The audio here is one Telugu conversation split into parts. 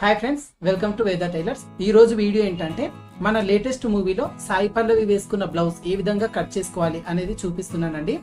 హాయ్ ఫ్రెండ్స్, వెల్కమ్ టు వేద టైలర్స్. ఈ రోజు వీడియో ఏంటంటే మన లేటెస్ట్ మూవీలో సాయి పల్లవి వేసుకున్న బ్లౌజ్ ఏ విధంగా కట్ చేసుకోవాలి అనేది చూపిస్తున్నానండి.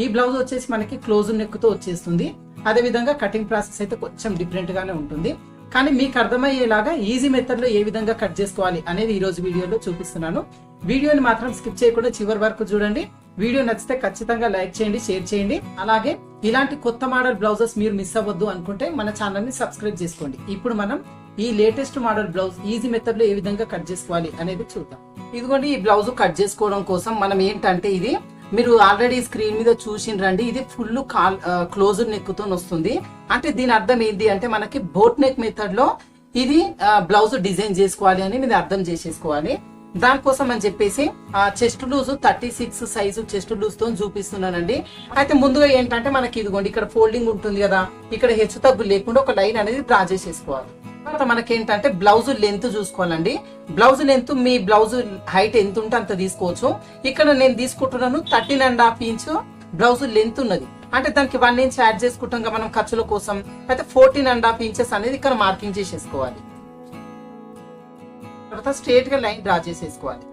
ఈ బ్లౌజ్ వచ్చేసి మనకి క్లోజ్ నెక్ తో వచ్చేస్తుంది. అదే విధంగా కటింగ్ ప్రాసెస్ అయితే కొంచెం డిఫరెంట్ గానే ఉంటుంది. కానీ మీకు అర్థమయ్యేలాగా ఈజీ మెథడ్ లో ఏ విధంగా కట్ చేసుకోవాలి అనేది ఈ రోజు వీడియోలో చూపిస్తున్నాను. వీడియోని మాత్రం స్కిప్ చేయకుండా చివరి వరకు చూడండి. వీడియో నచ్చితే ఖచ్చితంగా లైక్ చేయండి, షేర్ చేయండి. అలాగే ఇలాంటి కొత్త మోడల్ బ్లౌజెస్ మీరు మిస్ అవ్వద్దు అనుకుంటే మన ఛానల్ ని సబ్స్క్రైబ్ చేసుకోండి. ఇప్పుడు మనం ఈ latest model blouse easy method లో ఏ విధంగా కట్ చేసుకోవాలి అనేది చూద్దాం. ఇదిగోండి, ఈ బ్లౌజ్ కట్ చేసుకోవడం కోసం మనం ఏంటంటే ఇది మీరు ఆల్రెడీ స్క్రీన్ మీద చూసిండ్రండి. ఇది ఫుల్ క్లోజ్డ్ నెక్ తో వస్తుంది. అంటే దీని అర్థం ఏంటి అంటే మనకి బోట్ నెక్ మెథడ్ లో ఇది బ్లౌజ్ డిజైన్ చేసుకోవాలి అని మీరు అర్థం చేసేసుకోవాలి. దానికోసం అని చెప్పేసి chest loose 36 size chest loose తో చూపిస్తున్నానండి. అయితే ముందుగా ఏంటంటే మనకి ఇదిగోండి ఇక్కడ ఫోల్డింగ్ ఉంటుంది కదా, ఇక్కడ హెచ్చు తగ్గు లేకుండా ఒక లైన్ అనేది డ్రా చేసేసుకోవాలి. తర్వాత మనకేంటంటే బ్లౌజ్ లెంత్ చూసుకోవాలండి. బ్లౌజ్ లెంత్ మీ బ్లౌజ్ హైట్ ఎంత ఉంటే అంత తీసుకోవచ్చు. ఇక్కడ నేను తీసుకుంటున్నాను 13.5 ఇంచ్ బ్లౌజ్ లెంత్ ఉన్నది. అంటే దానికి 1 ఇంచ్ యాడ్ చేసుకుంటాం మనం ఖర్చుల కోసం. అయితే 14.5 ఇంచెస్ అనేది ఇక్కడ మార్కింగ్ చేసేసుకోవాలి. తర్వాత స్ట్రేట్ గా లైన్ డ్రా చేసేసుకోవాలి.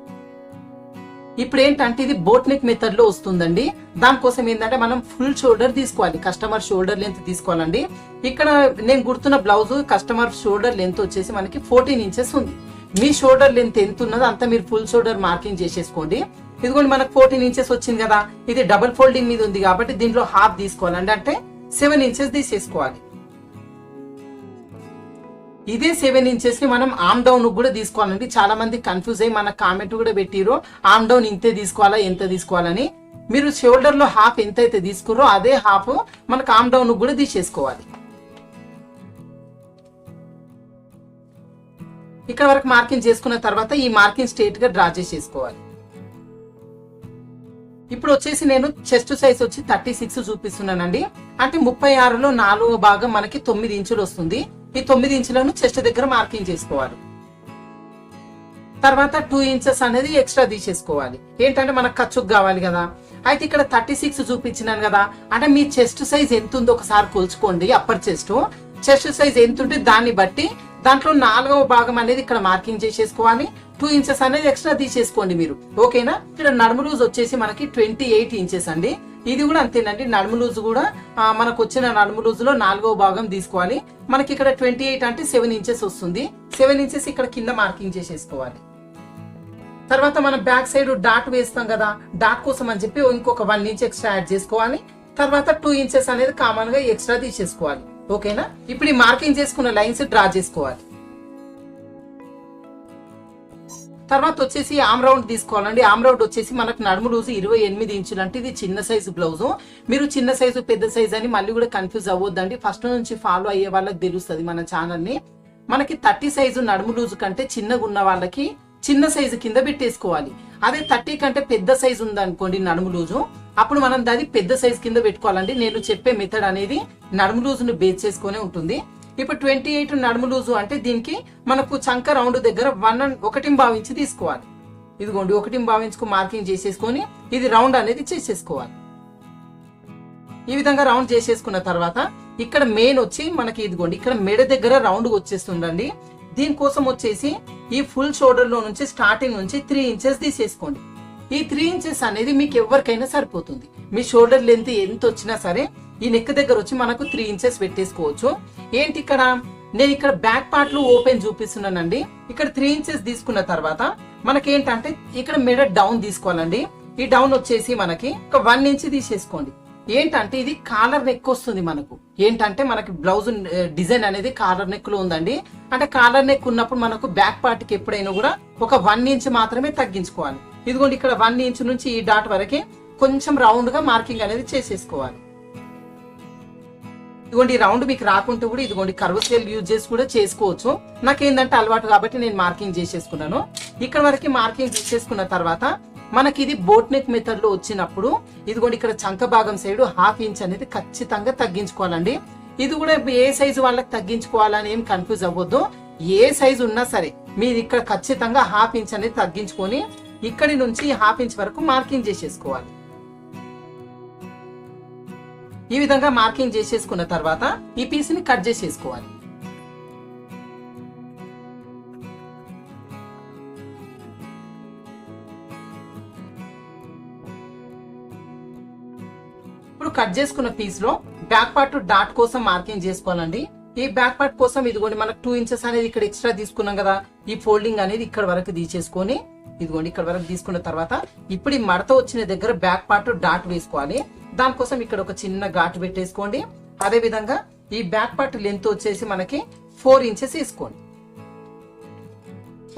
ఇప్పుడు ఏంటంటే ఇది బోట్ నెక్ మెథడ్ లో వస్తుందండి. దానికోసం ఏంటంటే మనం ఫుల్ షోల్డర్ తీసుకోవాలి. కస్టమర్ షోల్డర్ లెంత్ తీసుకోవాలండి. ఇక్కడ నేను గుర్తున్న బ్లౌజ్ కస్టమర్ షోల్డర్ లెంత్ వచ్చేసి మనకి 14 ఇంచెస్ ఉంది. మీ షోల్డర్ లెంత్ ఎంత ఉన్నదో అంత మీరు ఫుల్ షోల్డర్ మార్కింగ్ చేసేసుకోండి. ఇదిగోండి మనకు 14 ఇంచెస్ వచ్చింది కదా. ఇది డబుల్ ఫోల్డింగ్ మీద ఉంది కాబట్టి దీంట్లో హాఫ్ తీసుకోవాలండి. అంటే 7 ఇంచెస్ తీసేసుకోవాలి. ఇదే 7 ఇంచెస్ ని మనం ఆమ్ డౌన్ కూడా తీసుకోవాలండి. చాలా మంది కన్ఫ్యూజ్ అయ్యి మన కామెంట్ కూడా పెట్టిరు, ఆమ్ డౌన్ ఇంతే తీసుకోవాలా ఎంత తీసుకోవాలని. మీరు షోల్డర్ లో హాఫ్ ఎంత అయితే తీసుకురో అదే హాఫ్ మనకు ఆమ్ డౌన్ కూడా తీసేసుకోవాలి. ఇక్కడ వరకు మార్కింగ్ చేసుకున్న తర్వాత ఈ మార్కింగ్ స్ట్రేట్ గా డ్రా చేసేసుకోవాలి. ఇప్పుడు వచ్చేసి నేను చెస్ట్ సైజ్ వచ్చి 36 చూపిస్తున్నానండి. అంటే 36లో 4వ భాగం మనకి 9 ఇంచులు వస్తుంది. ఈ 9 ఇంచులను చెస్ట్ దగ్గర మార్కింగ్ చేసుకోవాలి. తర్వాత 2 ఇంచెస్ అనేది ఎక్స్ట్రా తీసేసుకోవాలి. ఏంటంటే మనకు ఖర్చుకు కావాలి కదా. అయితే ఇక్కడ 36 చూపించినాను కదా, అంటే మీ చెస్ట్ సైజ్ ఎంత ఉందో ఒకసారి కొలుచుకోండి. అప్పర్ చెస్ట్ సైజ్ ఎంత ఉంటే దాన్ని బట్టి దాంట్లో 4వ భాగం అనేది ఇక్కడ మార్కింగ్ చేసేసుకోవాలి. 2 ఇంచెస్ అనేది ఎక్స్ట్రా తీసేసుకోండి మీరు. ఓకేనా? ఇక్కడ నడుము లూజ్ వచ్చేసి మనకి 28 ఇంచెస్ అండి. ఇది కూడా అంతేనండి. నడుము లూజ్ కూడా మనకు వచ్చిన నడుము లూజ్ లో 4వ భాగం తీసుకోవాలి. మనకి ఇక్కడ 28 అంటే 7 ఇంచెస్ వస్తుంది. 7 ఇంచెస్ ఇక్కడ కింద మార్కింగ్ చేసేసుకోవాలి. తర్వాత మనం బ్యాక్ సైడ్ డాట్ వేస్తాం కదా, డాట్ కోసం అని చెప్పి ఇంకొక 1 ఇంచ్ ఎక్స్ట్రా యాడ్ చేసుకోవాలి. తర్వాత 2 ఇంచెస్ అనేది కామన్ గా ఎక్స్ట్రా తీసేసుకోవాలి. ఓకేనా? ఇప్పుడు ఈ మార్కింగ్ చేసుకున్న లైన్స్ డ్రా చేసుకోవాలి. తర్వాత వచ్చేసి ఆమ్ రౌండ్ తీసుకోవాలండి. ఆమ్ రౌండ్ వచ్చేసి మనకు నడుము లూజు 28 ఇంచులు. అంటే ఇది చిన్న సైజు బ్లౌజ్. మీరు చిన్న సైజు పెద్ద సైజు అని మళ్ళీ కూడా కన్ఫ్యూజ్ అవ్వద్దండి. ఫస్ట్ నుంచి ఫాలో అయ్యే వాళ్ళకి తెలుస్తుంది మన ఛానల్ ని. మనకి 30 సైజు నడుము లూజు కంటే చిన్నగా ఉన్న వాళ్ళకి చిన్న సైజు కింద పెట్టేసుకోవాలి. అదే 30 కంటే పెద్ద సైజు ఉందనుకోండి నడుము లూజు, అప్పుడు మనం దాన్ని పెద్ద సైజు కింద పెట్టుకోవాలండి. నేను చెప్పే మెథడ్ అనేది నడుము లూజును బేస్ చేసుకునే ఉంటుంది. ఇప్పుడు 28 నడుము లూజు అంటే దీనికి మనకు చంక రౌండ్ దగ్గర 1.25 ఇంచ్ తీసుకోవాలి. ఇదిగోండి 1.25 ఇంచుకు మార్కింగ్ చేసేసుకొని ఇది రౌండ్ అనేది చేసేసుకోవాలి. ఈ విధంగా రౌండ్ చేసేసుకున్న తర్వాత ఇక్కడ మెయిన్ వచ్చి మనకి ఇదిగోండి ఇక్కడ మెడ దగ్గర రౌండ్ వచ్చేస్తుందండి. దీనికోసం వచ్చేసి ఈ ఫుల్ షోల్డర్ లో నుంచి స్టార్టింగ్ నుంచి 3 ఇంచెస్ తీసేసుకోండి. ఈ 3 ఇంచెస్ అనేది మీకు ఎవరికైనా సరిపోతుంది. మీ షోల్డర్ లెంత్ ఎంత వచ్చినా సరే ఈ నెక్ దగ్గర వచ్చి మనకు 3 ఇంచెస్ పెట్టేసుకోవచ్చు. ఏంటి ఇక్కడ నేను ఇక్కడ బ్యాక్ పార్ట్ లో ఓపెన్ చూపిస్తున్నానండి. ఇక్కడ 3 ఇంచెస్ తీసుకున్న తర్వాత మనకేంటంటే ఇక్కడ మెడ డౌన్ తీసుకోవాలండి. ఈ డౌన్ వచ్చేసి మనకి ఒక 1 ఇంచ్ తీసేసుకోండి. ఏంటంటే ఇది కాలర్ నెక్ వస్తుంది మనకు. ఏంటంటే మనకి బ్లౌజ్ డిజైన్ అనేది కాలర్ నెక్ లో ఉందండి. అంటే కాలర్ నెక్ ఉన్నప్పుడు మనకు బ్యాక్ పార్ట్ కి ఎప్పుడైనా కూడా ఒక 1 ఇంచ్ మాత్రమే తగ్గించుకోవాలి. ఇదిగోండి ఇక్కడ 1 ఇంచ్ నుంచి ఈ డాట్ వరకు కొంచెం రౌండ్ గా మార్కింగ్ అనేది చేసేసుకోవాలి. ఇదిగోండి రౌండ్ మీకు రాకుంటే కూడా ఇదిగోండి కర్వ్ స్కేల్ యూజ్ చేసి కూడా చేసుకోవచ్చు. నాకేంటంటే అలవాటు కాబట్టి నేను మార్కింగ్ చేసేసుకున్నాను. ఇక్కడ వరకు మార్కింగ్ చేసేసుకున్న తర్వాత మనకి ఇది బోట్ నెక్ మెథడ్ లో వచ్చినప్పుడు ఇదిగోండి ఇక్కడ చంక భాగం సైడ్ 1/2 ఇంచ్ అనేది ఖచ్చితంగా తగ్గించుకోవాలండి. ఇది కూడా ఏ సైజు వాళ్ళకి తగ్గించుకోవాలని ఏం కన్ఫ్యూజ్ అవ్వద్దు. ఏ సైజు ఉన్నా సరే మీరు ఇక్కడ ఖచ్చితంగా 1/2 ఇంచ్ అనేది తగ్గించుకొని ఇక్కడి నుంచి 1/2 ఇంచ్ వరకు మార్కింగ్ చేసేసుకోవాలి. ఈ విధంగా మార్కింగ్ చేసేసుకున్న తర్వాత ఈ పీస్ ని కట్ చేసేసుకోవాలి. ఇప్పుడు కట్ చేసుకున్న పీస్ లో బ్యాక్ పార్ట్ డాట్ కోసం మార్కింగ్ చేసుకోవాలండి. ఈ బ్యాక్ పార్ట్ కోసం ఇదిగోండి మనకు 2 ఇంచెస్ అనేది ఇక్కడ ఎక్స్ట్రా తీసుకున్నాం కదా, ఈ ఫోల్డింగ్ అనేది ఇక్కడ వరకు తీసేసుకొని ఇదిగోండి ఇక్కడ వరకు తీసుకున్న తర్వాత ఇప్పుడు ఈ మడత వచ్చిన దగ్గర బ్యాక్ పార్ట్ డాట్ వేసుకోవాలి. దానికోసం ఇక్కడ ఒక చిన్న ఘాటు పెట్టేసుకోండి. అదే విధంగా ఈ బ్యాక్ పార్ట్ లెంత్ వచ్చేసి మనకి 4 ఇంచెస్ వేసుకోండి.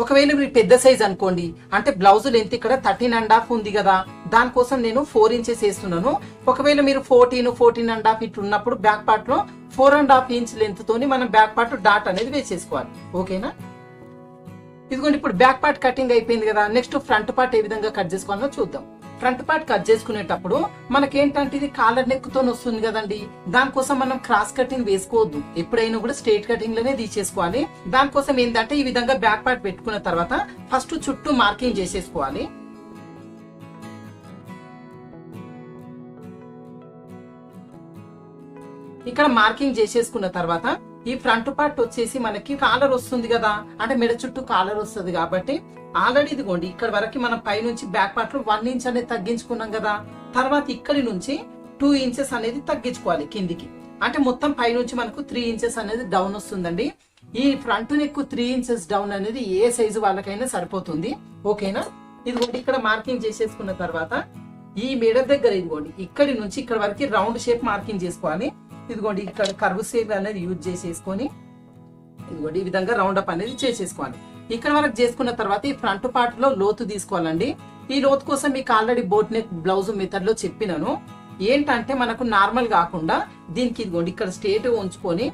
ఒకవేళ మీరు పెద్ద సైజ్ అనుకోండి, అంటే బ్లౌజ్ లెంత్ ఇక్కడ 13.5 ఉంది కదా, దానికోసం నేను 4 ఇంచెస్ వేస్తున్నాను. ఒకవేళ మీరు 14.5 ఇట్లా ఉన్నప్పుడు బ్యాక్ పార్ట్ లో 4.5 ఇంచ్ లెంత్ తోని మనం బ్యాక్ పార్ట్ డాట్ అనేది వేసేసుకోవాలి. ఓకేనా? ఇదిగోండి ఇప్పుడు బ్యాక్ పార్ట్ కటింగ్ అయిపోయింది కదా. నెక్స్ట్ ఫ్రంట్ పార్ట్ ఏ విధంగా కట్ చేసుకోవాలో చూద్దాం. ఫ్రంట్ పార్ట్ కట్ చేసుకునేటప్పుడు మనకేంటంటే ఇది కాలర్ నెక్ తో వస్తుంది కదండి, దానికోసం మనం క్రాస్ కటింగ్ వేసుకోవద్దు. ఎప్పుడైనా కూడా స్ట్రైట్ కటింగ్ లోనే తీసేసుకోవాలి. దానికోసం ఏంటంటే ఈ విధంగా బ్యాక్ పార్ట్ పెట్టుకున్న తర్వాత ఫస్ట్ చుట్టూ మార్కింగ్ చేసేసుకోవాలి. ఇక్కడ మార్కింగ్ చేసేసుకున్న తర్వాత ఈ ఫ్రంట్ పార్ట్ వచ్చేసి మనకి కాలర్ వస్తుంది కదా, అంటే మెడ చుట్టూ కాలర్ వస్తుంది కాబట్టి ఆల్రెడీ ఇదిగోండి ఇక్కడ వరకు మనం పై నుంచి బ్యాక్ పార్ట్ లో 1 ఇంచ్ అనేది తగ్గించుకున్నాం కదా. తర్వాత ఇక్కడి నుంచి 2 ఇంచెస్ అనేది తగ్గించుకోవాలి కిందికి. అంటే మొత్తం పై నుంచి మనకు 3 ఇంచెస్ అనేది డౌన్ వస్తుందండి. ఈ ఫ్రంట్ నెక్ 3 ఇంచెస్ డౌన్ అనేది ఏ సైజు వాళ్ళకైనా సరిపోతుంది. ఓకేనా? ఇదిగోండి ఇక్కడ మార్కింగ్ చేసేసుకున్న తర్వాత ఈ మెడ దగ్గర ఇదిగోండి ఇక్కడి నుంచి ఇక్కడ వరకు రౌండ్ షేప్ మార్కింగ్ చేసుకోవాలి. ఇదిగోండి ఇక్కడ కర్వ్ షేప్ అనేది యూజ్ చేసేసుకొని ఇదిగోండి ఈ విధంగా రౌండ్ అప్ అనేది చేసేసుకోవాలి. ఇక్కడ వరకు చేసుకున్న తర్వాత ఈ ఫ్రంట్ పార్ట్ లో లోతు తీసుకోవాలండి. ఈ లోతు కోసం మీకు already boat neck blouse method లో చెప్పినాను. ఏంటంటే మనకు నార్మల్ కాకుండా దీనికి ఇదిగోండి ఇక్కడ స్ట్రేట్ ఉంచుకొని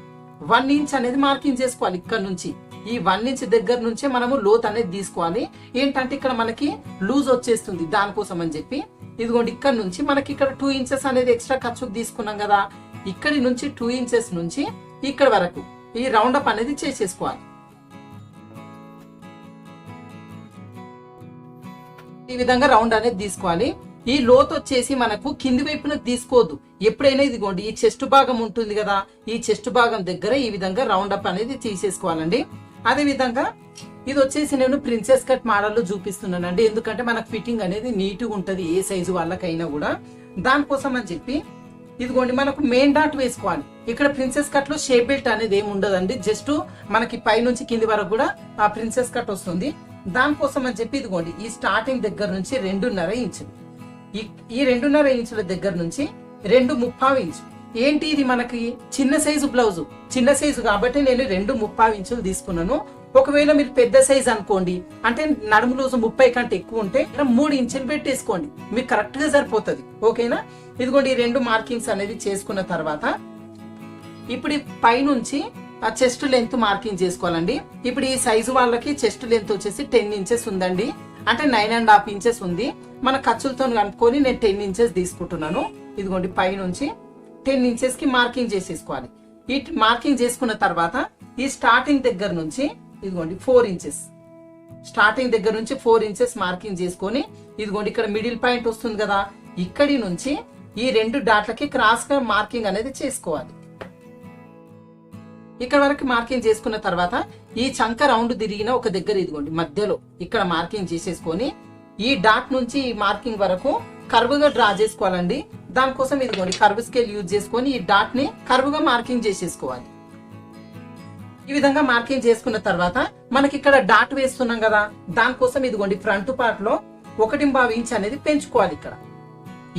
1 ఇంచ్ అనేది మార్కింగ్ చేసుకోవాలి. ఇక్కడ నుంచి ఈ 1 ఇంచ్ దగ్గర నుంచే మనము లోతు అనేది తీసుకోవాలి. ఏంటంటే ఇక్కడ మనకి లూజ్ వచ్చేస్తుంది, దానికోసం అని చెప్పి ఇదిగోండి ఇక్కడ నుంచి మనకి ఇక్కడ 2 ఇంచెస్ అనేది ఎక్స్ట్రా ఖర్చుకు తీసుకున్నాం కదా, ఇక్కడి నుంచి 2 ఇంచెస్ నుంచి ఇక్కడ వరకు ఈ రౌండ్ అప్ అనేది చేసేసుకోవాలి. ఈ విధంగా రౌండ్ అనేది తీసుకోవాలి. ఈ లోతు వచ్చేసి మనకు కింది వైపున తీసుకోవద్దు. ఎప్పుడైనా ఇదిగోండి ఈ చెస్ట్ భాగం ఉంటుంది కదా, ఈ చెస్ట్ భాగం దగ్గర ఈ విధంగా రౌండ్ అప్ అనేది తీసేసుకోవాలండి. అదే విధంగా ఇది వచ్చేసి నేను ప్రిన్సెస్ కట్ మోడల్ లో చూపిస్తున్నానండి, ఎందుకంటే మనకు ఫిట్టింగ్ అనేది నీట్ గా ఉంటది ఏ సైజు వాళ్ళకైనా కూడా. దానికోసం అని చెప్పి ఇదిగోండి మనకు మెయిన్ డాట్ వేసుకోవాలి. ఇక్కడ ప్రిన్సెస్ కట్ లో షేప్ బెల్ట్ అనేది ఏమి ఉండదండి, జస్ట్ మనకి పై నుంచి కింది వరకు కూడా ఆ ప్రిన్సెస్ కట్ వస్తుంది. దానికోసం అని చెప్పి ఇదిగోండి ఈ స్టార్టింగ్ దగ్గర నుంచి 2.5 ఇంచులు, ఈ 2.5 ఇంచుల దగ్గర నుంచి 2.35 ఇంచు. ఏంటి ఇది మనకి చిన్న సైజు బ్లౌజ్, చిన్న సైజు కాబట్టి నేను 2.35 ఇంచులు తీసుకున్నాను. ఒకవేళ మీరు పెద్ద సైజ్ అనుకోండి, అంటే నడుము లూజు 30 కంటే ఎక్కువ ఉంటే 3 ఇంచులు పెట్టేసుకోండి, మీకు కరెక్ట్ గా సరిపోతుంది. ఓకేనా? ఇదిగోండి ఈ 2 మార్కింగ్స్ అనేది చేసుకున్న తర్వాత ఇప్పుడు పై నుంచి ఆ చెస్ట్ లెంత్ మార్కింగ్ చేసుకోవాలండి. ఇప్పుడు ఈ సైజు వాళ్ళకి చెస్ట్ లెంత్ వచ్చేసి 10 ఇంచెస్ ఉందండి, అంటే 9.5 ఇంచెస్ ఉంది. మన ఖర్చులతో కనుక్కొని నేను 10 ఇంచెస్ తీసుకుంటున్నాను. ఇదిగోండి పై నుంచి 10 ఇంచెస్ కి మార్కింగ్ చేసేసుకోవాలి. ఈ మార్కింగ్ చేసుకున్న తర్వాత ఈ స్టార్టింగ్ దగ్గర నుంచి ఇదిగోండి 4 ఇంచెస్, స్టార్టింగ్ దగ్గర నుంచి 4 ఇంచెస్ మార్కింగ్ చేసుకొని ఇదిగోండి ఇక్కడ మిడిల్ పాయింట్ వస్తుంది కదా, ఇక్కడి నుంచి ఈ 2 డాట్లకి క్రాస్ గా మార్కింగ్ అనేది చేసుకోవాలి. ఇక్కడ వరకు మార్కింగ్ చేసుకున్న తర్వాత ఈ చంక రౌండ్ తిరిగిన ఒక దగ్గర ఇదిగోండి మధ్యలో ఇక్కడ మార్కింగ్ చేసేసుకొని ఈ డాట్ నుంచి ఈ మార్కింగ్ వరకు కర్వ్ గా డ్రా చేసుకోవాలండి. దానికోసం ఇదిగోండి కర్వ్ స్కేల్ యూజ్ చేసుకొని ఈ డాట్ ని కర్వ్ గా మార్కింగ్ చేసేసుకోవాలి. ఈ విధంగా మార్కింగ్ చేసుకున్న తర్వాత మనకి ఇక్కడ డాట్ వేస్తున్నాం కదా, దానికోసం ఇదిగోండి ఫ్రంట్ పార్ట్ లో 1.5 ఇంచ్ అనేది పెంచుకోవాలి. ఇక్కడ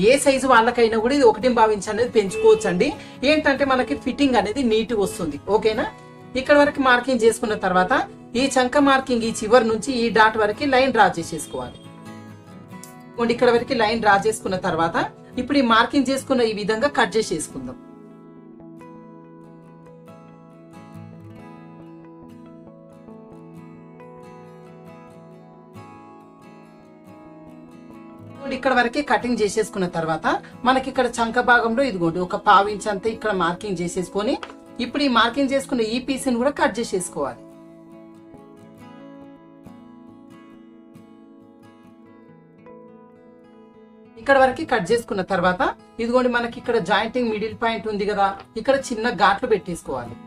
ఏ సైజు వాళ్ళకైనా కూడా ఇది 1.5 ఇంచ్ అనేది పెంచుకోవచ్చు అండి. ఏంటంటే మనకి ఫిట్టింగ్ అనేది నీట్ గా వస్తుంది. ఓకేనా? ఇక్కడ వరకు మార్కింగ్ చేసుకున్న తర్వాత ఈ చంక మార్కింగ్ ఈ చివరి నుంచి ఈ డాట్ వరకు లైన్ డ్రా చేసేసుకోవాలి. ఇక్కడ వరకు లైన్ డ్రా చేసుకున్న తర్వాత ఇప్పుడు ఈ మార్కింగ్ చేసుకున్న ఈ విధంగా కట్ చేసేసుకుందాం. ఇక్కడ వరకే కటింగ్ చేసేసుకున్న తర్వాత మనకి ఇక్కడ చంక భాగంలో ఇదిగోండి ఒక 1/4 ఇంచ్ అంతా ఇక్కడ మార్కింగ్ చేసేసుకొని ఇప్పుడు ఈ మార్కింగ్ చేసుకున్న ఈ పీస్ ని కూడా కట్ చేసేసుకోవాలి. ఇక్కడ వరకు కట్ చేసుకున్న తర్వాత ఇదిగోండి మనకి ఇక్కడ జాయింటింగ్ మిడిల్ పాయింట్ ఉంది కదా, ఇక్కడ చిన్న ఘాట్లు పెట్టేసుకోవాలి.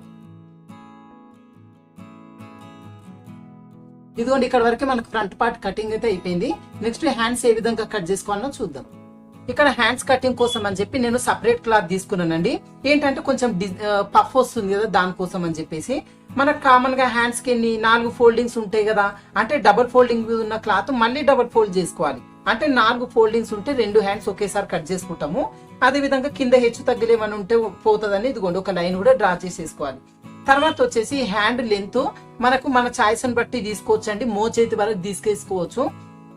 ఇదిగోండి ఇక్కడ వరకు మనకు ఫ్రంట్ పార్ట్ కటింగ్ అయితే అయిపోయింది. నెక్స్ట్ హ్యాండ్స్ ఏ విధంగా కట్ చేసుకోవాలో చూద్దాం. ఇక్కడ హ్యాండ్స్ కటింగ్ కోసం అని చెప్పి నేను సపరేట్ క్లాత్ తీసుకున్నానండి. ఏంటంటే కొంచెం పఫ్ వస్తుంది కదా దానికోసం అని చెప్పేసి. మనకు కామన్ గా హ్యాండ్స్ కి 4 ఫోల్డింగ్స్ ఉంటాయి కదా, అంటే డబుల్ ఫోల్డింగ్ ఉన్న క్లాత్ మళ్ళీ డబుల్ ఫోల్డ్ చేసుకోవాలి. అంటే 4 ఫోల్డింగ్స్ ఉంటే 2 హ్యాండ్స్ ఒకేసారి కట్ చేసుకుంటాము. అదే విధంగా కింద హెచ్చు తగ్గులేమని ఉంటే పోతుందని ఇదిగోండి ఒక లైన్ కూడా డ్రా చేసేసుకోవాలి. తర్వాత వచ్చేసి హ్యాండ్ లెంత్ మనకు మన చాయిస్ ని బట్టి తీసుకోవచ్చండి. మోచేతి వరకు తీసుకేసుకోవచ్చు.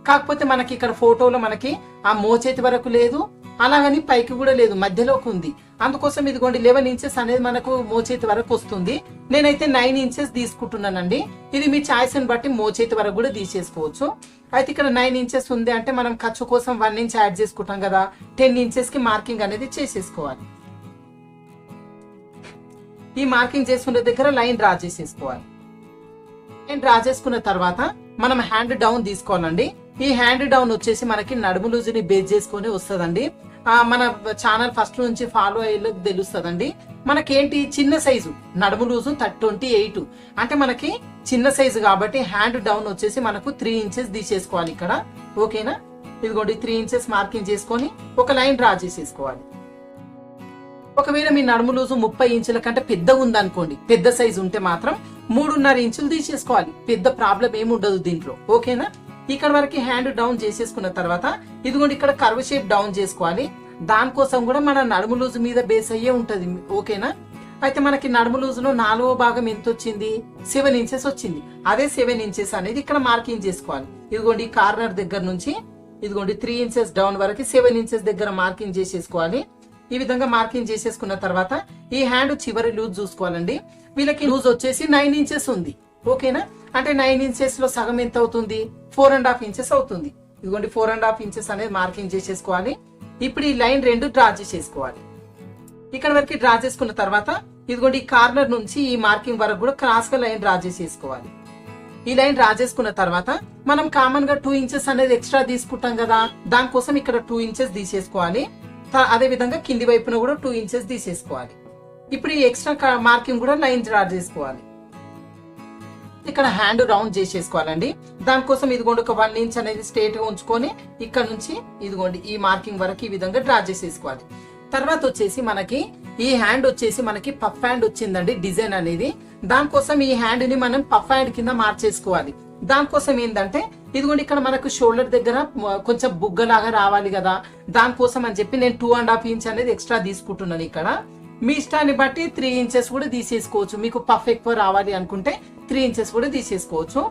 కాకపోతే మనకి ఇక్కడ ఫోటోలో మనకి ఆ మోచేతి వరకు లేదు, అలాగని పైకి కూడా లేదు, మధ్యలోకి ఉంది. అందుకోసం ఇదిగోండి 11 ఇంచెస్ అనేది మనకు మోచేతి వరకు వస్తుంది. నేనైతే 9 ఇంచెస్ తీసుకుంటున్నానండి. ఇది మీ చాయిస్ ని బట్టి మోచేతి వరకు కూడా తీసేసుకోవచ్చు. అయితే ఇక్కడ 9 ఇంచెస్ ఉంది అంటే మనం ఖర్చు కోసం 1 ఇంచ్ యాడ్ చేసుకుంటాం కదా, 10 ఇంచెస్ కి మార్కింగ్ అనేది చేసేసుకోవాలి. ఈ మార్కింగ్ చేసుకునే దగ్గర లైన్ డ్రా చేసేసుకోవాలి. లైన్ డ్రా చేసుకున్న తర్వాత మనం హ్యాండ్ డౌన్ తీసుకోవాలండి. ఈ హ్యాండ్ డౌన్ వచ్చేసి మనకి నడుము లూజుని బేస్ చేసుకుని వస్తుందండి. మన ఛానల్ ఫస్ట్ నుంచి ఫాలో అయ్యేలకు తెలుస్తుందండి. మనకేంటి చిన్న సైజు నడుము లూజు 28, అంటే మనకి చిన్న సైజు కాబట్టి హ్యాండ్ డౌన్ వచ్చేసి మనకు 3 ఇంచెస్ తీసేసుకోవాలి ఇక్కడ. ఓకేనా, ఇదిగోండి 3 ఇంచెస్ మార్కింగ్ చేసుకొని ఒక లైన్ డ్రా చేసేసుకోవాలి. ఒకవేళ మీ నడుము లూజు 30 ఇంచుల కంటే పెద్దగా ఉందనుకోండి, పెద్ద సైజు ఉంటే మాత్రం 3.5 ఇంచులు తీసేసుకోవాలి. పెద్ద ప్రాబ్లం ఏమి ఉండదు దీంట్లో. ఓకేనా, ఇక్కడ వరకు హ్యాండ్ డౌన్ చేసేసుకున్న తర్వాత ఇదిగోండి ఇక్కడ కర్వ్ షేప్ డౌన్ చేసుకోవాలి. దానికోసం కూడా మన నడుము లూజు మీద బేస్ అయ్యే ఉంటది. ఓకేనా, అయితే మనకి నడుము లూజులో 4వ భాగం ఎంత వచ్చింది, 7 ఇంచెస్ వచ్చింది. అదే 7 ఇంచెస్ అనేది ఇక్కడ మార్కింగ్ చేసుకోవాలి. ఇదిగోండి కార్నర్ దగ్గర నుంచి ఇదిగోండి 3 ఇంచెస్ డౌన్ వరకు 7 ఇంచెస్ దగ్గర మార్కింగ్ చేసేసుకోవాలి. ఈ విధంగా మార్కింగ్ చేసేసుకున్న తర్వాత ఈ హ్యాండ్ చివరి లూజ్ చూసుకోవాలండి. వీళ్ళకి లూజ్ వచ్చేసి 9 ఇంచెస్ ఉంది. ఓకేనా, అంటే 9 ఇంచెస్ లో సగం ఎంత అవుతుంది, 4.5 ఇంచెస్ అవుతుంది. ఇదిగోండి 4.5 ఇంచెస్ అనేది మార్కింగ్ చేసేసుకోవాలి. ఇప్పుడు ఈ లైన్ 2 డ్రా చేసేసుకోవాలి. ఇక్కడ వరకు డ్రా చేసుకున్న తర్వాత ఇదిగోండి ఈ కార్నర్ నుంచి ఈ మార్కింగ్ వరకు కూడా క్రాస్ గా లైన్ డ్రా చేసేసుకోవాలి. ఈ లైన్ డ్రా చేసుకున్న తర్వాత మనం కామన్ గా 2 ఇంచెస్ అనేది ఎక్స్ట్రా తీసుకుంటాం కదా, దానికోసం ఇక్కడ 2 ఇంచెస్ తీసేసుకోవాలి. అదే విధంగా కింది వైపున కూడా 2 ఇంచెస్ తీసేసుకోవాలి. ఇప్పుడు ఈ ఎక్స్ట్రా మార్కింగ్ కూడా లైన్ డ్రా చేసుకోవాలి. ఇక్కడ హ్యాండ్ రౌండ్ చేసేసుకోవాలండి. దానికోసం ఇదిగోండి ఒక 1 ఇంచ్ అనేది స్ట్రేట్ గా ఉంచుకొని ఇక్కడ నుంచి ఇదిగోండి ఈ మార్కింగ్ వరకు ఈ విధంగా డ్రా చేసేసుకోవాలి. తర్వాత వచ్చేసి మనకి ఈ హ్యాండ్ వచ్చేసి మనకి పఫ్ హ్యాండ్ వచ్చిందండి డిజైన్ అనేది. దానికోసం ఈ హ్యాండ్ ని మనం పఫ్ హ్యాండ్ కింద మార్చేసుకోవాలి. దానికోసం ఏంటంటే ఇదిగోండి ఇక్కడ మనకు షోల్డర్ దగ్గర కొంచెం బుగ్గలాగా రావాలి కదా, దానికోసం అని చెప్పి నేను 2.5 ఇంచ్ అనేది ఎక్స్ట్రా తీసుకుంటున్నాను. ఇక్కడ మీ ఇష్టాన్ని బట్టి 3 ఇంచెస్ కూడా తీసేసుకోవచ్చు. మీకు పఫ్ ఎక్కువ రావాలి అనుకుంటే 3 ఇంచెస్ కూడా తీసేసుకోవచ్చు.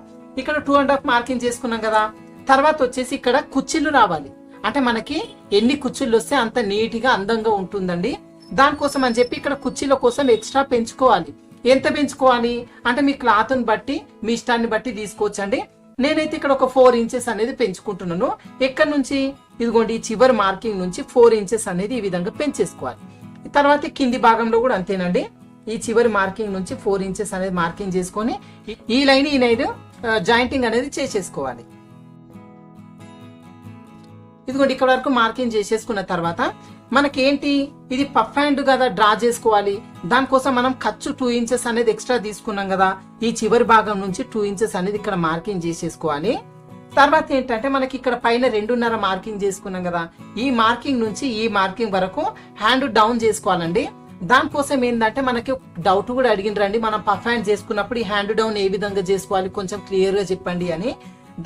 ఇక్కడ 2.5 మార్కింగ్ చేసుకున్నాం కదా. తర్వాత వచ్చేసి ఇక్కడ కుచ్చిళ్ళు రావాలి. అంటే మనకి ఎన్ని కుచ్చిళ్ళు వస్తే అంత నీట్ గా అందంగా ఉంటుందండి. దానికోసం అని చెప్పి ఇక్కడ కుచ్చిళ్ళ కోసం ఎక్స్ట్రా పెంచుకోవాలి. ఎంత పెంచుకోవాలి అంటే మీ క్లాత్ ని బట్టి మీ ఇష్టాన్ని బట్టి తీసుకోవచ్చండి. నేనైతే ఇక్కడ ఒక 4 ఇంచెస్ అనేది పెంచుకుంటున్నాను. ఎక్కడి నుంచి ఇదిగోండి చివరి మార్కింగ్ నుంచి 4 ఇంచెస్ అనేది ఈ విధంగా పెంచేసుకోవాలి. తర్వాత కింది భాగంలో కూడా అంతేనండి. ఈ చివరి మార్కింగ్ నుంచి 4 ఇంచెస్ అనేది మార్కింగ్ చేసుకొని ఈ లైన్ జాయింటింగ్ అనేది చేసేసుకోవాలి. ఇదిగోండి ఇక్కడ వరకు మార్కింగ్ చేసేసుకున్న తర్వాత మనకేంటి ఇది పఫ్ హ్యాండ్ కదా డ్రా చేసుకోవాలి. దానికోసం మనం ఖర్చు 2 ఇంచెస్ అనేది ఎక్స్ట్రా తీసుకున్నాం కదా, ఈ చివరి భాగం నుంచి 2 ఇంచెస్ అనేది ఇక్కడ మార్కింగ్ చేసేసుకోవాలి. తర్వాత ఏంటంటే మనకి ఇక్కడ పైన 2.5 మార్కింగ్ చేసుకున్నాం కదా, ఈ మార్కింగ్ నుంచి ఈ మార్కింగ్ వరకు హ్యాండ్ డౌన్ చేసుకోవాలండి. దానికోసం ఏంటంటే మనకి డౌట్ కూడా అడిగినరండి, మనం పఫ్ హ్యాండ్ చేసుకున్నప్పుడు ఈ హ్యాండ్ డౌన్ ఏ విధంగా చేసుకోవాలి కొంచెం క్లియర్ గా చెప్పండి అని.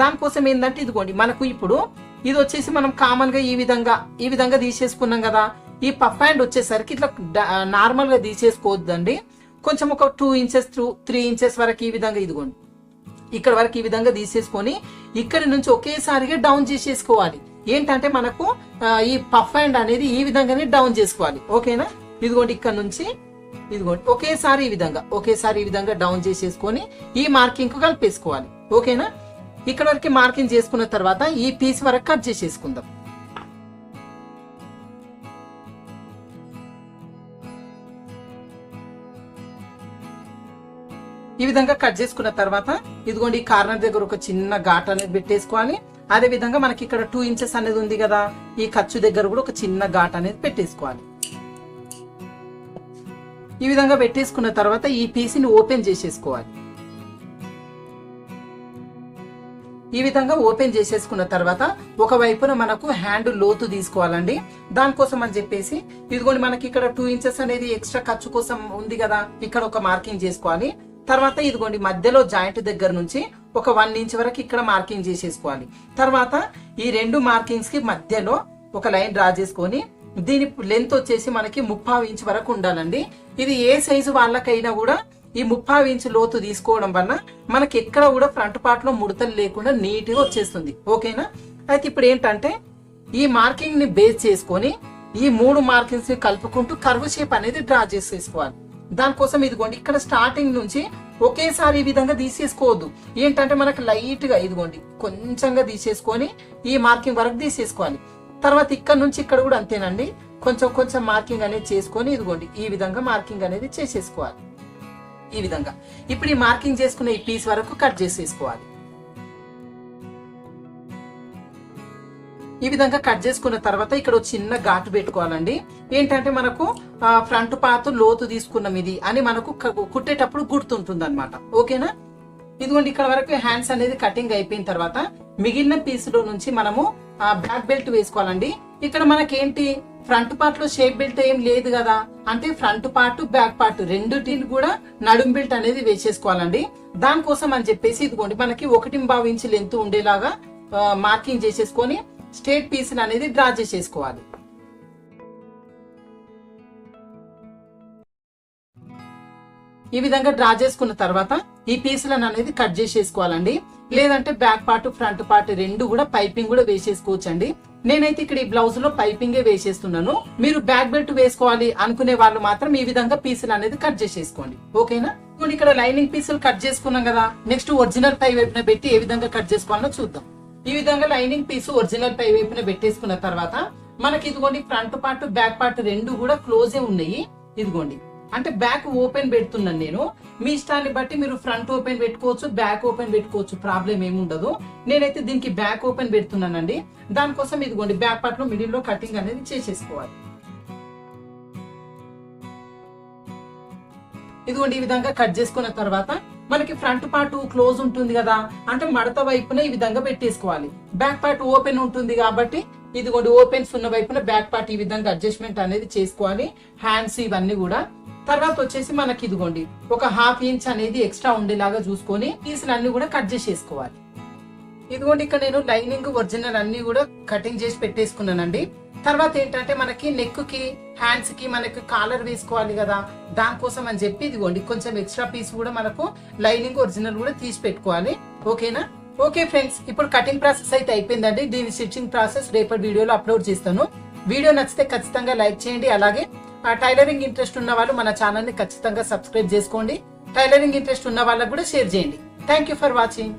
దానికోసం ఏంటంటే ఇదిగోండి మనకు ఇప్పుడు ఇది వచ్చేసి మనం కామన్ గా ఈ విధంగా తీసేసుకున్నాం కదా. ఈ పఫ్ హ్యాండ్ వచ్చేసరికి ఇట్లా నార్మల్ గా తీసేసుకోవద్దండి. కొంచెం ఒక 2 ఇంచెస్ 3 ఇంచెస్ వరకు ఈ విధంగా ఇదిగోండి ఇక్కడ వరకు ఈ విధంగా తీసేసుకొని ఇక్కడి నుంచి ఒకేసారిగా డౌన్ చేసేసుకోవాలి. ఏంటంటే మనకు ఈ పఫ్ హ్యాండ్ అనేది ఈ విధంగానే డౌన్ చేసుకోవాలి. ఓకేనా, ఇదిగోండి ఇక్కడ నుంచి ఇదిగోండి ఒకేసారి ఈ విధంగా డౌన్ చేసేసుకొని ఈ మార్కింగ్ కు కలిపేసుకోవాలి. ఓకేనా, ఇక్కడ వరకు మార్కింగ్ చేసుకున్న తర్వాత ఈ పీస్ వరకు కట్ చేసేసుకుందాం. ఈ విధంగా కట్ చేసుకున్న తర్వాత ఇదిగోండి ఈ కార్నర్ దగ్గర ఒక చిన్న ఘాట్ అనేది పెట్టేసుకోవాలి. అదే విధంగా మనకి ఇక్కడ 2 ఇంచెస్ అనేది ఉంది కదా, ఈ ఖర్చు దగ్గర కూడా ఒక చిన్న ఘాట్ అనేది పెట్టేసుకోవాలి. ఈ విధంగా పెట్టేసుకున్న తర్వాత ఈ పీస్ ని ఓపెన్ చేసేసుకోవాలి. ఈ విధంగా ఓపెన్ చేసేసుకున్న తర్వాత ఒక వైపున మనకు హ్యాండ్ లోతు తీసుకోవాలండి. దానికోసం అని చెప్పేసి ఇదిగోండి మనకి ఇక్కడ 2 ఇంచెస్ అనేది ఎక్స్ట్రా ఖర్చు కోసం ఉంది కదా, ఇక్కడ ఒక మార్కింగ్ చేసుకోవాలి. తర్వాత ఇదిగోండి మధ్యలో జాయింట్ దగ్గర నుంచి ఒక 1 ఇంచ్ వరకు ఇక్కడ మార్కింగ్ చేసేసుకోవాలి. తర్వాత ఈ 2 మార్కింగ్స్ కి మధ్యలో ఒక లైన్ డ్రా చేసుకొని దీని లెంత్ వచ్చేసి మనకి 30 ఇంచ్ వరకు ఉండాలండి. ఇది ఏ సైజు వాళ్ళకైనా కూడా ఈ 30 ఇంచ్ లోతు తీసుకోవడం వల్ల మనకి ఎక్కడ కూడా ఫ్రంట్ పార్ట్ లో ముడతలు లేకుండా నీట్ గా వచ్చేస్తుంది. ఓకేనా? అయితే ఇప్పుడు ఏంటంటే ఈ మార్కింగ్ ని బేస్ చేసుకొని ఈ 3 మార్కింగ్స్ ని కలుపుకుంటూ కర్వ్ షేప్ అనేది డ్రా చేసేసుకోవాలి. దానికోసం ఇదిగోండి ఇక్కడ స్టార్టింగ్ నుంచి ఒకేసారి ఈ విధంగా తీసేసుకోవద్దు. ఏంటంటే మనకు లైట్ గా ఇదిగోండి కొంచెంగా తీసేసుకొని ఈ మార్కింగ్ వరకు తీసేసుకోవాలి. తర్వాత ఇక్కడ నుంచి ఇక్కడ కూడా అంతేనండి, కొంచెం కొంచెం మార్కింగ్ అనేది చేసుకొని ఇదిగోండి ఈ విధంగా మార్కింగ్ అనేది చేసేసుకోవాలి. ఈ విధంగా ఇప్పుడు ఈ మార్కింగ్ చేసుకున్న ఈ పీస్ వరకు కట్ చేసేసుకోవాలి. ఈ విధంగా కట్ చేసుకున్న తర్వాత ఇక్కడ చిన్న ఘాటు పెట్టుకోవాలండి. ఏంటంటే మనకు ఫ్రంట్ పార్ట్ లోతు తీసుకున్నాం ఇది అని మనకు కుట్టేటప్పుడు గుర్తుంటుంది అనమాట. ఓకేనా? ఇదిగోండి ఇక్కడ వరకు హ్యాండ్స్ అనేది కటింగ్ అయిపోయిన తర్వాత మిగిలిన పీసులో నుంచి మనము బ్యాక్ బెల్ట్ వేసుకోవాలండి. ఇక్కడ మనకేంటి ఫ్రంట్ పార్ట్ లో షేప్ బెల్ట్ ఏం లేదు కదా, అంటే ఫ్రంట్ పార్ట్ బ్యాక్ పార్ట్ రెండుటిని కూడా నడుం బెల్ట్ అనేది వేసేసుకోవాలండి. దానికోసం అని చెప్పేసి ఇదిగోండి మనకి 1.5 ఇంచ్ లెంత్ ఉండేలాగా మార్కింగ్ చేసేసుకొని స్ట్రేట్ పీస్ అనేది డ్రా చేసేసుకోవాలి. ఈ విధంగా డ్రా చేసుకున్న తర్వాత ఈ పీసులను అనేది కట్ చేసేసుకోవాలండి. లేదంటే బ్యాక్ పార్ట్ ఫ్రంట్ పార్ట్ రెండు కూడా పైపింగ్ కూడా వేసేసుకోవచ్చండి. నేనైతే ఇక్కడ ఈ బ్లౌజ్ లో పైపింగే వేసేస్తున్నాను. మీరు బ్యాక్ బెల్ట్ వేసుకోవాలి అనుకునే వాళ్ళు మాత్రం ఈ విధంగా పీసులు అనేది కట్ చేసేసుకోండి. ఓకేనా? ఇప్పుడు ఇక్కడ లైనింగ్ పీసులు కట్ చేసుకున్నాం కదా, నెక్స్ట్ ఒరిజినల్ పై వైపున పెట్టి ఏ విధంగా కట్ చేసుకోవాలో చూద్దాం. ఈ విధంగా లైనింగ్ పీసు ఒరిజినల్ పై వైపున పెట్టేసుకున్న తర్వాత మనకి ఇదిగోండి ఫ్రంట్ పార్ట్ బ్యాక్ పార్ట్ రెండు కూడా క్లోజే ఉన్నాయి. ఇదిగోండి అంటే బ్యాక్ ఓపెన్ పెడుతున్నాను నేను. మీ ఇష్టాన్ని బట్టి మీరు ఫ్రంట్ ఓపెన్ పెట్టుకోవచ్చు, బ్యాక్ ఓపెన్ పెట్టుకోవచ్చు, ప్రాబ్లం ఏమి ఉండదు. నేనైతే దీనికి బ్యాక్ ఓపెన్ పెడుతున్నానండి. దానికోసం ఇదిగోండి బ్యాక్ పార్ట్ లో మిడిల్ లో కటింగ్ అనేది చేసేసుకోవాలి. ఇదిగోండి ఈ విధంగా కట్ చేసుకున్న తర్వాత మనకి ఫ్రంట్ పార్ట్ క్లోజ్ ఉంటుంది కదా, అంటే మడత వైపున ఈ విధంగా పెట్టేసుకోవాలి. బ్యాక్ పార్ట్ ఓపెన్ ఉంటుంది కాబట్టి ఇదిగోండి ఓపెన్స్ ఉన్న వైపున బ్యాక్ పార్ట్ ఈ విధంగా అడ్జస్ట్మెంట్ అనేది చేసుకోవాలి. హ్యాండ్స్ ఇవన్నీ కూడా. తర్వాత వచ్చేసి మనకి ఇదిగోండి ఒక 1/2 ఇంచ్ అనేది ఎక్స్ట్రా ఉండేలాగా చూసుకొని పీసులు అన్ని కూడా కట్ చేసేసుకోవాలి. ఇదిగోండి ఇక్కడ నేను లైనింగ్ ఒరిజినల్ అన్ని కూడా కటింగ్ చేసి పెట్టేసుకున్నానండి. తర్వాత ఏంటంటే మనకి నెక్ కి హ్యాండ్స్ కి మనకి కాలర్ వేసుకోవాలి కదా, దానికోసం అని చెప్పి ఇదిగోండి కొంచెం ఎక్స్ట్రా పీస్ కూడా మనకు లైనింగ్ ఒరిజినల్ కూడా తీసి పెట్టుకోవాలి. ఓకేనా? ఓకే ఫ్రెండ్స్, ఇప్పుడు కటింగ్ ప్రాసెస్ అయితే అయిపోయిందండి. దీని స్టిచ్చింగ్ ప్రాసెస్ రేపటి వీడియోలో అప్లోడ్ చేస్తాను. వీడియో నచ్చితే ఖచ్చితంగా లైక్ చేయండి. అలాగే టైలరింగ్ ఇంట్రెస్ట్ ఉన్న వాళ్ళు మన ఛానల్ ని ఖచ్చితంగా సబ్స్క్రైబ్ చేసుకోండి. టైలరింగ్ ఇంట్రెస్ట్ ఉన్న వాళ్ళకు కూడా షేర్ చేయండి. Thank you for watching.